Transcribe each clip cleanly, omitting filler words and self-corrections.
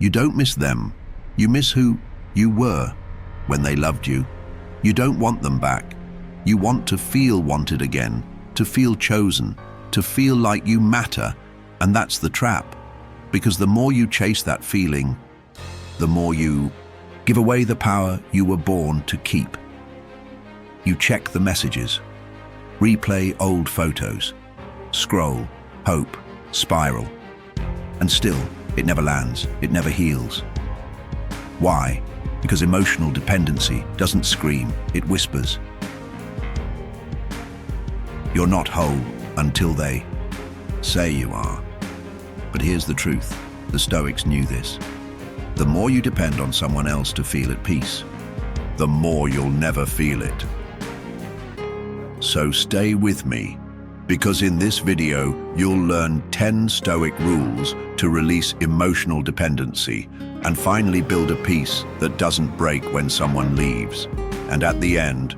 You don't miss them. You miss who you were when they loved you. You don't want them back. You want to feel wanted again, to feel chosen, to feel like you matter. And that's the trap. Because the more you chase that feeling, the more you give away the power you were born to keep. You check the messages, replay old photos, scroll, hope, spiral. And still, it never lands, it never heals. Why? Because emotional dependency doesn't scream, it whispers. You're not whole until they say you are. But here's the truth, the Stoics knew this. The more you depend on someone else to feel at peace, the more you'll never feel it. So stay with me, because in this video, you'll learn 10 Stoic rules to release emotional dependency and finally build a peace that doesn't break when someone leaves. And at the end,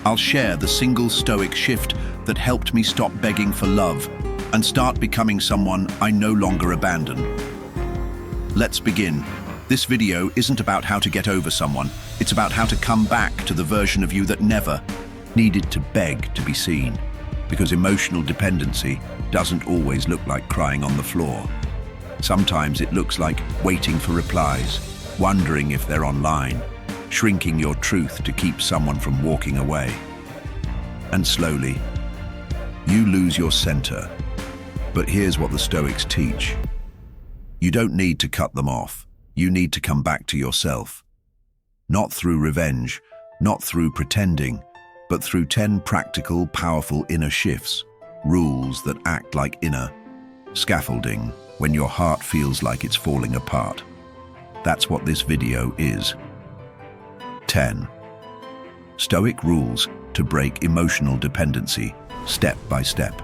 I'll share the single Stoic shift that helped me stop begging for love and start becoming someone I no longer abandon. Let's begin. This video isn't about how to get over someone. It's about how to come back to the version of you that never needed to beg to be seen. Because emotional dependency doesn't always look like crying on the floor. Sometimes it looks like waiting for replies, wondering if they're online, shrinking your truth to keep someone from walking away. And slowly, you lose your center. But here's what the Stoics teach. You don't need to cut them off. You need to come back to yourself. Not through revenge, not through pretending, but through 10 practical, powerful inner shifts, rules that act like inner scaffolding when your heart feels like it's falling apart. That's what this video is. 10 Stoic rules to break emotional dependency, step by step.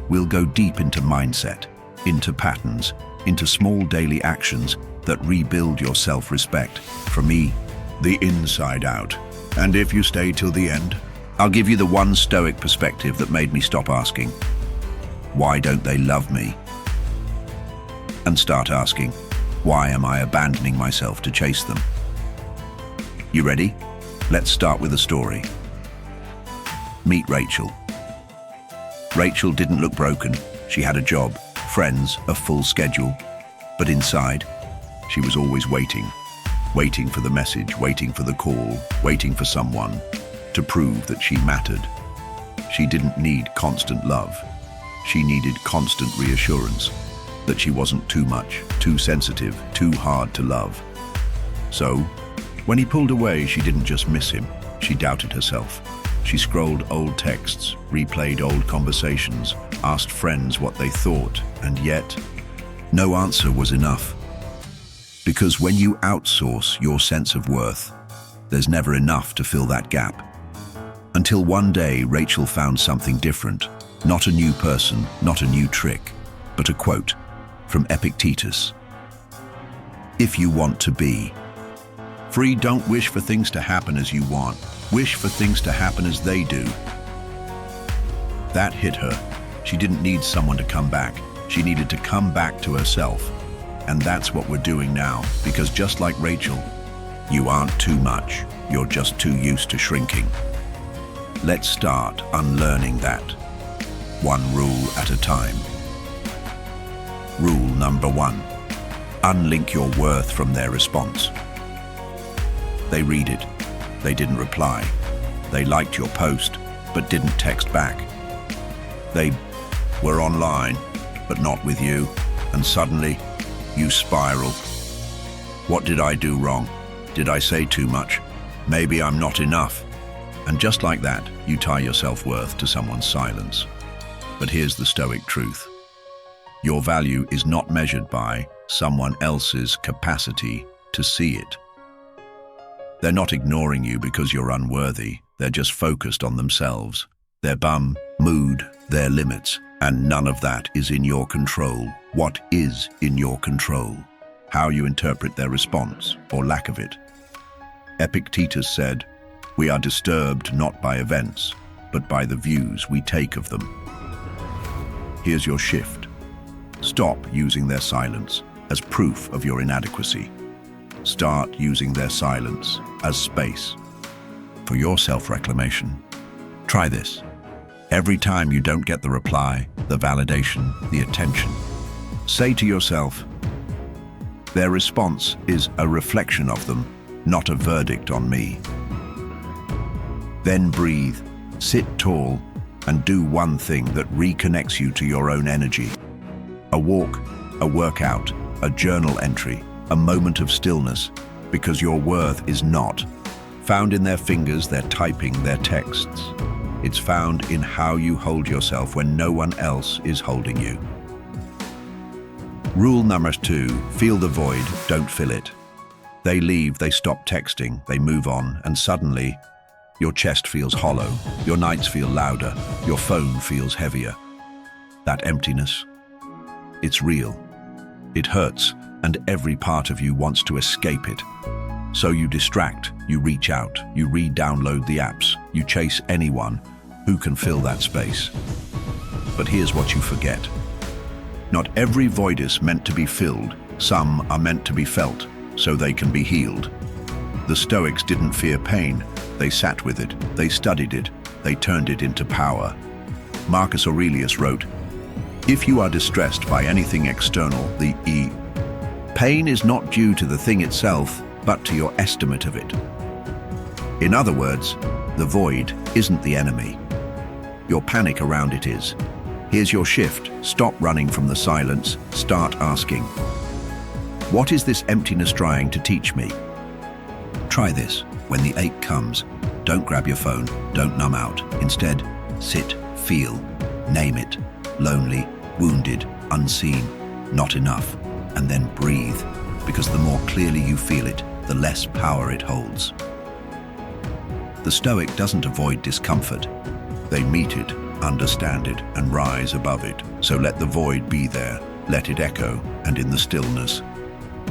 We'll go deep into mindset, into patterns, into small daily actions that rebuild your self-respect. From me, the inside out. And if you stay till the end, I'll give you the one Stoic perspective that made me stop asking, why don't they love me? And start asking, why am I abandoning myself to chase them? You ready? Let's start with a story. Meet Rachel. Rachel didn't look broken. She had a job, friends, a full schedule. But inside, she was always waiting. Waiting for the message, waiting for the call, waiting for someone to prove that she mattered. She didn't need constant love. She needed constant reassurance that she wasn't too much, too sensitive, too hard to love. So, when he pulled away, she didn't just miss him. She doubted herself. She scrolled old texts, replayed old conversations, asked friends what they thought, and yet, no answer was enough. Because when you outsource your sense of worth, there's never enough to fill that gap. Until one day, Rachel found something different. Not a new person, not a new trick, but a quote from Epictetus. If you want to be free, don't wish for things to happen as you want. Wish for things to happen as they do. That hit her. She didn't need someone to come back. She needed to come back to herself. And that's what we're doing now, because just like Rachel, you aren't too much, you're just too used to shrinking. Let's start unlearning that, one rule at a time. Rule number 1, unlink your worth from their response. They read it, they didn't reply. They liked your post, but didn't text back. They were online, but not with you, and suddenly, you spiral. What did I do wrong? Did I say too much? Maybe I'm not enough. And just like that, you tie your self-worth to someone's silence. But here's the Stoic truth. Your value is not measured by someone else's capacity to see it. They're not ignoring you because you're unworthy. They're just focused on themselves, their mood, their limits. And none of that is in your control. What is in your control? How you interpret their response, or lack of it. Epictetus said, "We are disturbed not by events, but by the views we take of them." Here's your shift. Stop using their silence. as proof of your inadequacy. Start using their silence as space for your self-reclamation. Try this. Every time you don't get the reply, the validation, the attention, say to yourself, their response is a reflection of them, not a verdict on me. Then breathe, sit tall, and do one thing that reconnects you to your own energy. A walk, a workout, a journal entry, a moment of stillness, because your worth is not found in their fingers, their typing, their texts. It's found in how you hold yourself when no one else is holding you. Rule number 2, feel the void, don't fill it. They leave, they stop texting, they move on, and suddenly, your chest feels hollow, your nights feel louder, your phone feels heavier. That emptiness, it's real. It hurts, and every part of you wants to escape it. So you distract, you reach out, you re-download the apps, you chase anyone who can fill that space. But here's what you forget. Not every void is meant to be filled. Some are meant to be felt, so they can be healed. The Stoics didn't fear pain. They sat with it, they studied it, they turned it into power. Marcus Aurelius wrote, "If you are distressed by anything external, pain is not due to the thing itself, but to your estimate of it." In other words, the void isn't the enemy. Your panic around it is. Here's your shift. Stop running from the silence. Start asking, what is this emptiness trying to teach me? Try this. When the ache comes, don't grab your phone, don't numb out. Instead, sit, feel, name it. Lonely, wounded, unseen, not enough. And then breathe, because the more clearly you feel it, the less power it holds. The Stoic doesn't avoid discomfort. They meet it, understand it, and rise above it. So let the void be there, let it echo, and in the stillness,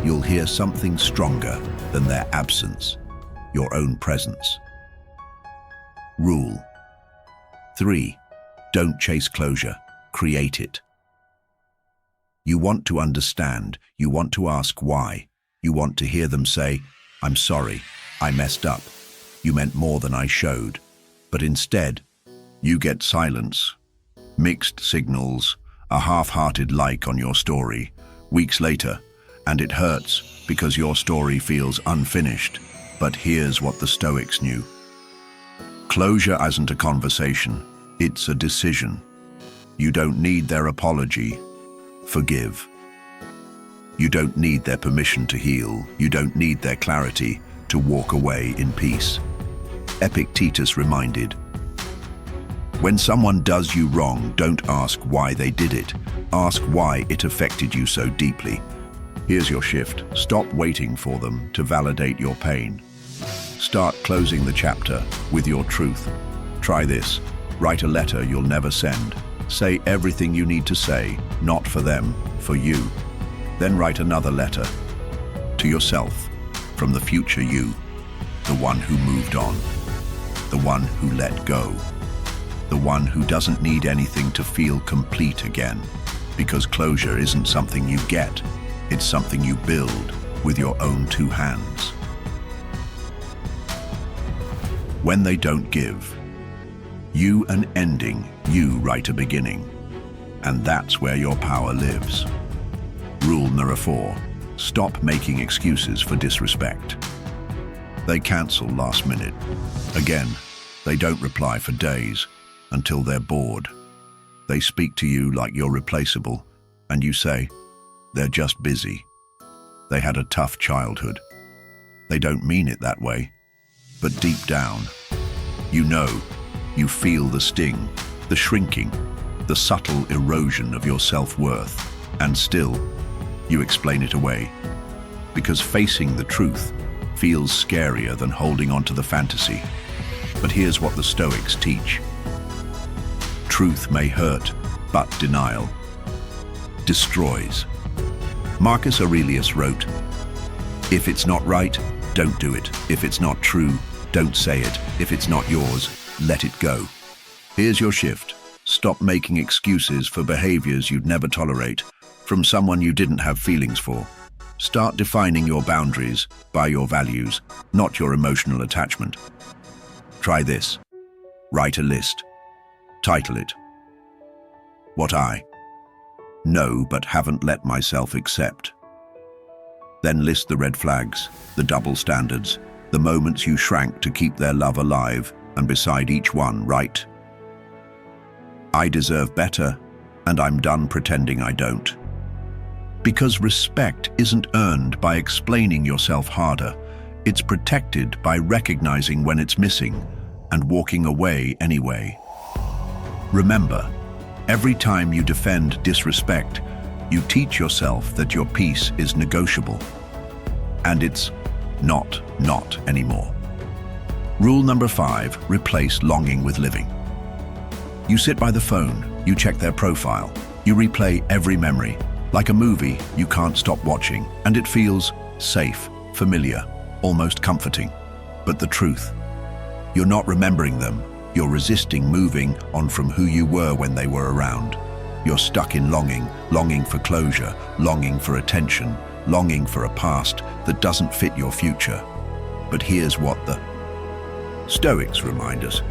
you'll hear something stronger than their absence, your own presence. Rule 3. Don't chase closure, create it. You want to understand, you want to ask why, you want to hear them say, "I'm sorry, I messed up, you meant more than I showed." But instead, you get silence, mixed signals, a half-hearted like on your story, weeks later, and it hurts because your story feels unfinished. But here's what the Stoics knew. Closure isn't a conversation, it's a decision. You don't need their apology, forgive. You don't need their permission to heal, you don't need their clarity to walk away in peace. Epictetus reminded, when someone does you wrong, don't ask why they did it. Ask why it affected you so deeply. Here's your shift. Stop waiting for them to validate your pain. Start closing the chapter with your truth. Try this. Write a letter you'll never send. Say everything you need to say, not for them, for you. Then write another letter to yourself from the future you, the one who moved on, the one who let go, the one who doesn't need anything to feel complete again. Because closure isn't something you get, it's something you build with your own 2 hands. When they don't give, you an ending, you write a beginning. And that's where your power lives. Rule number 4, stop making excuses for disrespect. They cancel last minute. Again, they don't reply for days until they're bored. They speak to you like you're replaceable, and you say, they're just busy. They had a tough childhood. They don't mean it that way, but deep down, you know, you feel the sting, the shrinking, the subtle erosion of your self-worth, and still, you explain it away. Because facing the truth feels scarier than holding on to the fantasy. But here's what the Stoics teach. Truth may hurt, but denial destroys. Marcus Aurelius wrote, "If it's not right, don't do it. If it's not true, don't say it. If it's not yours, let it go." Here's your shift. Stop making excuses for behaviors you'd never tolerate from someone you didn't have feelings for. Start defining your boundaries by your values, not your emotional attachment. Try this. Write a list. Title it, "What I know but haven't let myself accept." Then list the red flags, the double standards, the moments you shrank to keep their love alive, and beside each one write, "I deserve better, and I'm done pretending I don't." Because respect isn't earned by explaining yourself harder. It's protected by recognizing when it's missing and walking away anyway. Remember, every time you defend disrespect, you teach yourself that your peace is negotiable. And it's not anymore. Rule number 5, replace longing with living. You sit by the phone, you check their profile, you replay every memory. Like a movie you can't stop watching, and it feels safe, familiar, almost comforting. But the truth, you're not remembering them. You're resisting moving on from who you were when they were around. You're stuck in longing for closure, longing for attention, longing for a past that doesn't fit your future. But here's what the Stoics remind us.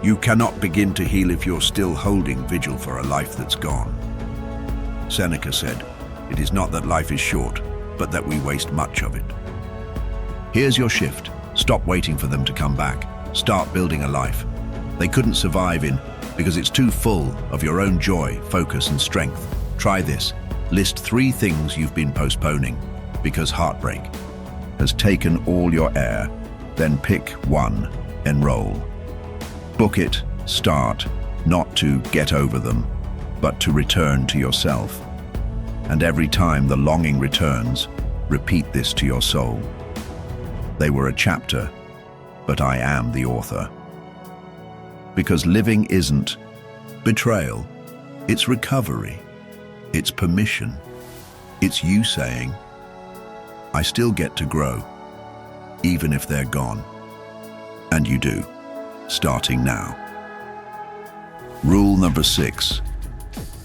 You cannot begin to heal if you're still holding vigil for a life that's gone. Seneca said, "It is not that life is short, but that we waste much of it." Here's your shift. Stop waiting for them to come back. Start building a life they couldn't survive in because it's too full of your own joy, focus, and strength. Try this. List 3 things you've been postponing because heartbreak has taken all your air. Then pick one. Enroll. Book it. Start, not to get over them, but to return to yourself. And every time the longing returns, repeat this to your soul. They were a chapter, but I am the author. Because living isn't betrayal, it's recovery, it's permission, it's you saying, I still get to grow, even if they're gone. And you do, starting now. Rule number 6.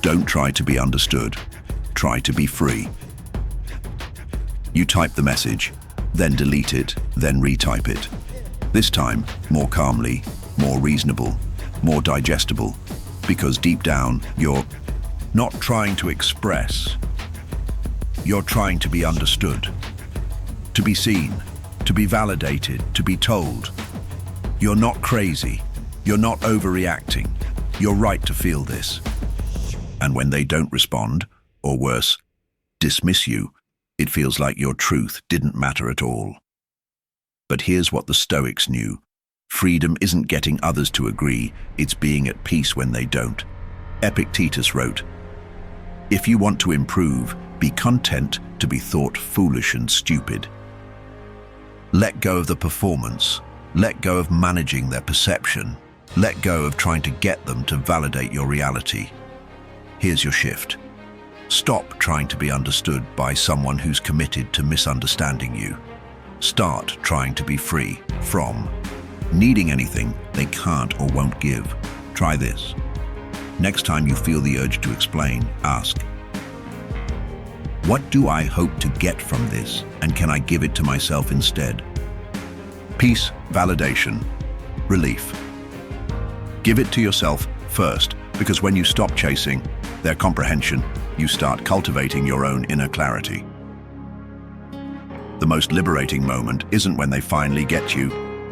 Don't try to be understood. Try to be free. You type the message, then delete it, then retype it. This time, more calmly, more reasonable, more digestible, because deep down, you're not trying to express. You're trying to be understood, to be seen, to be validated, to be told. You're not crazy. You're not overreacting. You're right to feel this. And when they don't respond, or worse, dismiss you, it feels like your truth didn't matter at all. But here's what the Stoics knew. Freedom isn't getting others to agree, it's being at peace when they don't. Epictetus wrote, "If you want to improve, be content to be thought foolish and stupid." Let go of the performance. Let go of managing their perception. Let go of trying to get them to validate your reality. Here's your shift. Stop trying to be understood by someone who's committed to misunderstanding you. Start trying to be free from needing anything they can't or won't give. Try this. Next time you feel the urge to explain, ask, what do I hope to get from this, and can I give it to myself instead? Peace, validation, relief. Give it to yourself first, because when you stop chasing their comprehension, you start cultivating your own inner clarity. The most liberating moment isn't when they finally get you,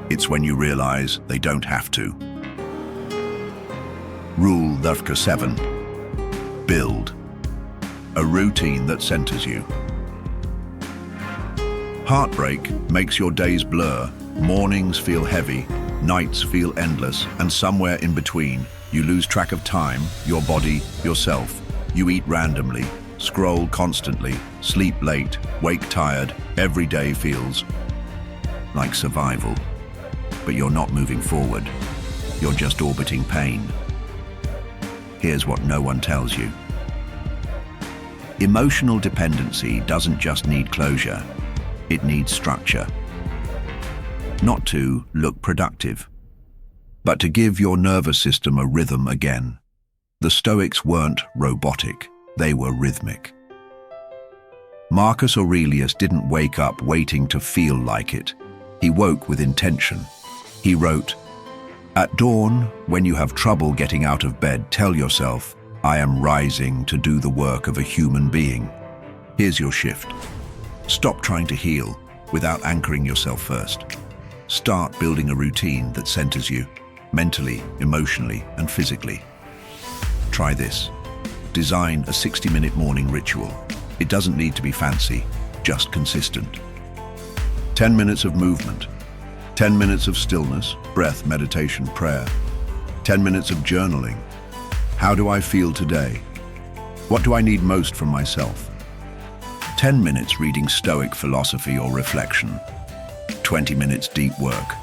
it's when you realize they don't have to. Rule number 7. Build a routine that centers you. Heartbreak makes your days blur, mornings feel heavy, nights feel endless, and somewhere in between, you lose track of time, your body, yourself. You eat randomly, scroll constantly, sleep late, wake tired. Every day feels like survival. But you're not moving forward. You're just orbiting pain. Here's what no one tells you. Emotional dependency doesn't just need closure, it needs structure. Not to look productive, but to give your nervous system a rhythm again. The Stoics weren't robotic, they were rhythmic. Marcus Aurelius didn't wake up waiting to feel like it. He woke with intention. He wrote, "At dawn, when you have trouble getting out of bed, tell yourself, I am rising to do the work of a human being." Here's your shift. Stop trying to heal without anchoring yourself first. Start building a routine that centers you, mentally, emotionally, and physically. Try this. Design a 60-minute morning ritual. It doesn't need to be fancy, just consistent. 10 minutes of movement. 10 minutes of stillness, breath, meditation, prayer. 10 minutes of journaling. How do I feel today? What do I need most from myself? 10 minutes reading Stoic philosophy or reflection. 20 minutes deep work.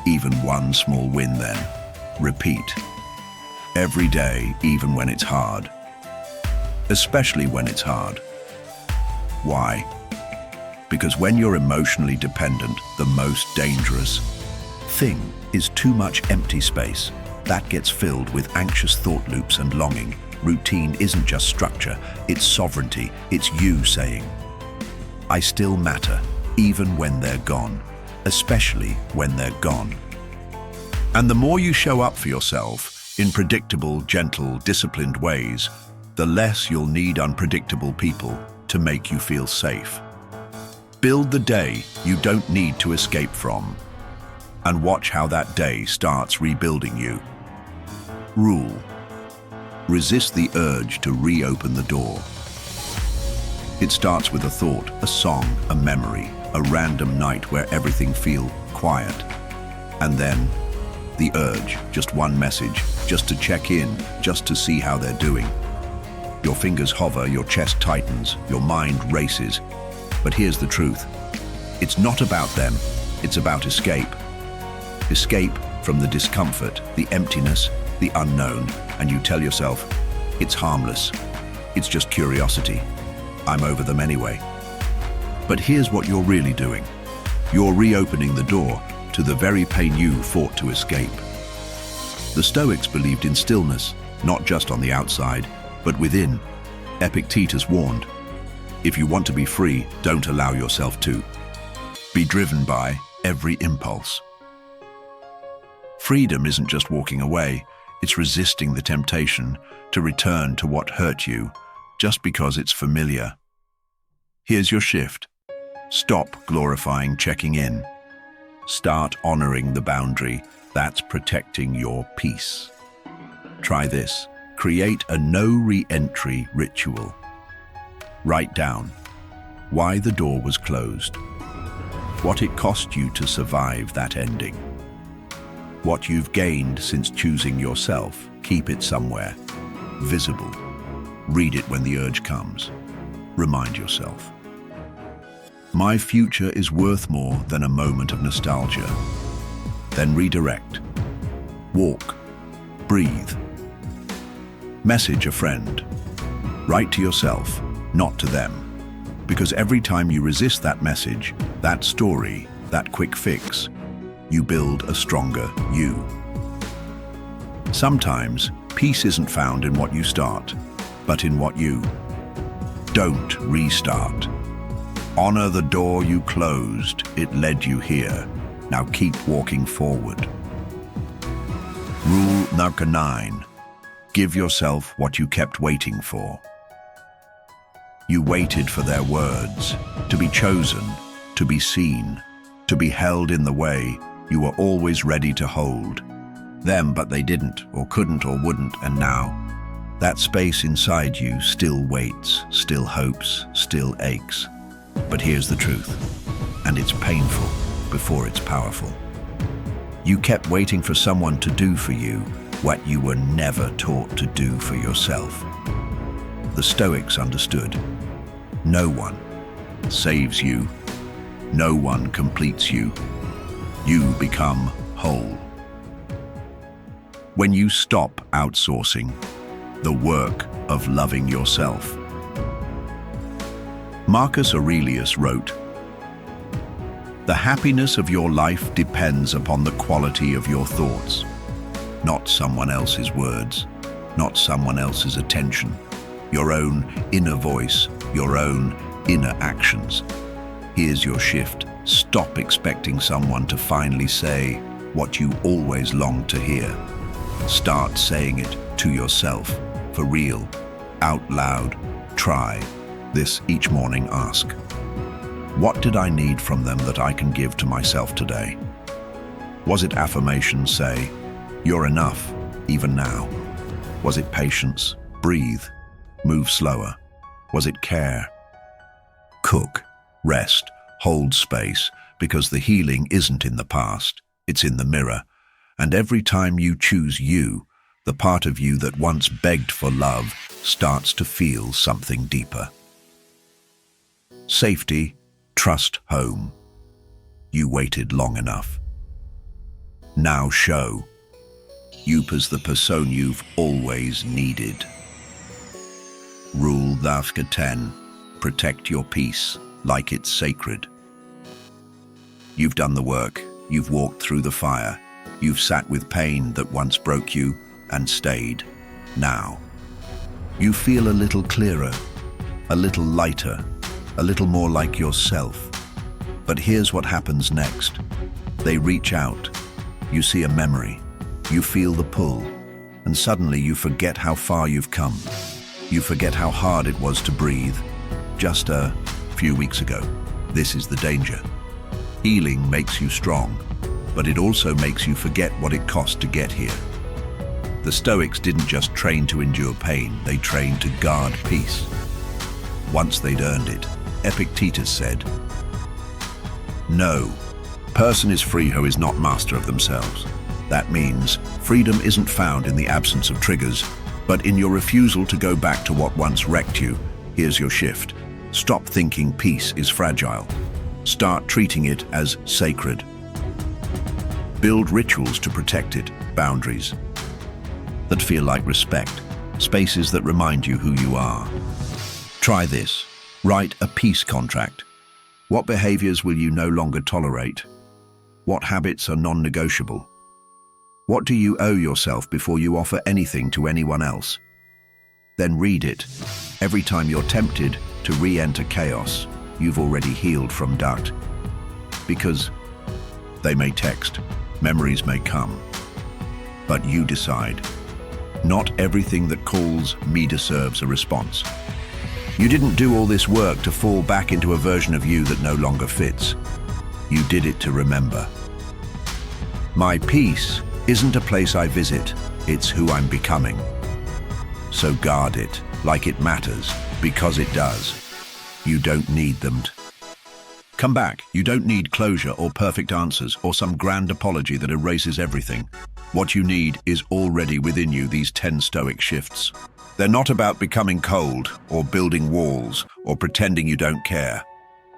Even one small win then. Repeat. Every day, even when it's hard. Especially when it's hard. Why? Because when you're emotionally dependent, the most dangerous thing is too much empty space. That gets filled with anxious thought loops and longing. Routine isn't just structure, it's sovereignty. It's you saying, I still matter, even when they're gone. Especially when they're gone. And the more you show up for yourself in predictable, gentle, disciplined ways, the less you'll need unpredictable people to make you feel safe. Build the day you don't need to escape from, and watch how that day starts rebuilding you. Rule: resist the urge to reopen the door. It starts with a thought, a song, a memory, a random night where everything feels quiet. And then, the urge, just one message, just to check in, just to see how they're doing. Your fingers hover, your chest tightens, your mind races. But here's the truth. It's not about them, it's about escape. Escape from the discomfort, the emptiness, the unknown, and you tell yourself, it's harmless, it's just curiosity. I'm over them anyway. But here's what you're really doing. You're reopening the door to the very pain you fought to escape. The Stoics believed in stillness, not just on the outside, but within. Epictetus warned, if you want to be free, don't allow yourself to be driven by every impulse. Freedom isn't just walking away, it's resisting the temptation to return to what hurt you just because it's familiar. Here's your shift. Stop glorifying checking in. Start honoring the boundary that's protecting your peace. Try this. Create a no re-entry ritual. Write down why the door was closed, what it cost you to survive that ending, what you've gained since choosing yourself. Keep it somewhere, visible. Read it when the urge comes. Remind yourself. My future is worth more than a moment of nostalgia. Then redirect. Walk. Breathe. Message a friend. Write to yourself, not to them. Because every time you resist that message, that story, that quick fix, you build a stronger you. Sometimes, peace isn't found in what you start, but in what you don't restart. Honor the door you closed. It led you here. Now keep walking forward. Rule number 9. Give yourself what you kept waiting for. You waited for their words, to be chosen, to be seen, to be held in the way you were always ready to hold them, but they didn't, or couldn't, or wouldn't, and now that space inside you still waits, still hopes, still aches. But here's the truth, and it's painful before it's powerful. You kept waiting for someone to do for you what you were never taught to do for yourself. The Stoics understood. No one saves you. No one completes you. You become whole. When you stop outsourcing the work of loving yourself. Marcus Aurelius wrote, "The happiness of your life depends upon the quality of your thoughts, not someone else's words, not someone else's attention, your own inner voice, your own inner actions. Here's your shift. Stop expecting someone to finally say what you always longed to hear. Start saying it to yourself, for real, out loud. Try this each morning. Ask, what did I need from them that I can give to myself today? Was it affirmation? Say, you're enough, even now. Was it patience? Breathe, move slower. Was it care? Cook, rest, hold space, because the healing isn't in the past, it's in the mirror. And every time you choose you, the part of you that once begged for love starts to feel something deeper. Safety, trust, home. You waited long enough. Now show. You as the person you've always needed. Rule Dafka 10. Protect your peace like it's sacred. You've done the work. You've walked through the fire. You've sat with pain that once broke you and stayed. Now, you feel a little clearer, a little lighter, a little more like yourself. But here's what happens next. They reach out. You see a memory. You feel the pull. And suddenly you forget how far you've come. You forget how hard it was to breathe just a few weeks ago. This is the danger. Healing makes you strong, but it also makes you forget what it cost to get here. The Stoics didn't just train to endure pain, they trained to guard peace. Once they'd earned it, Epictetus said, "No, person is free who is not master of themselves." That means freedom isn't found in the absence of triggers, but in your refusal to go back to what once wrecked you. Here's your shift. Stop thinking peace is fragile. Start treating it as sacred. Build rituals to protect it, boundaries that feel like respect, spaces that remind you who you are. Try this. Write a peace contract. What behaviors will you no longer tolerate? What habits are non-negotiable? What do you owe yourself before you offer anything to anyone else? Then read it. Every time you're tempted to re-enter chaos, you've already healed from doubt. Because they may text, memories may come, but you decide. Not everything that calls me deserves a response. You didn't do all this work to fall back into a version of you that no longer fits. You did it to remember. My peace isn't a place I visit, it's who I'm becoming. So guard it like it matters, because it does. You don't need them to come back. You don't need closure or perfect answers or some grand apology that erases everything. What you need is already within you, these 10 Stoic shifts. They're not about becoming cold or building walls or pretending you don't care.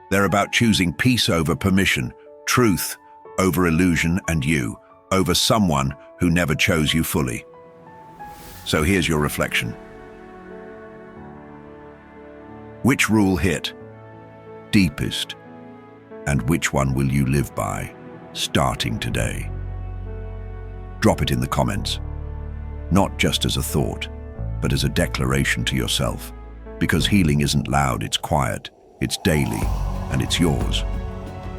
They're about choosing peace over permission, truth over illusion, and you over someone who never chose you fully. So here's your reflection. Which rule hit deepest, and which one will you live by starting today? Drop it in the comments, not just as a thought, but as a declaration to yourself. Because healing isn't loud, it's quiet, it's daily, and it's yours.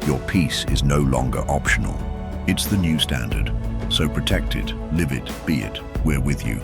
Your peace is no longer optional. It's the new standard. So protect it, live it, be it. We're with you.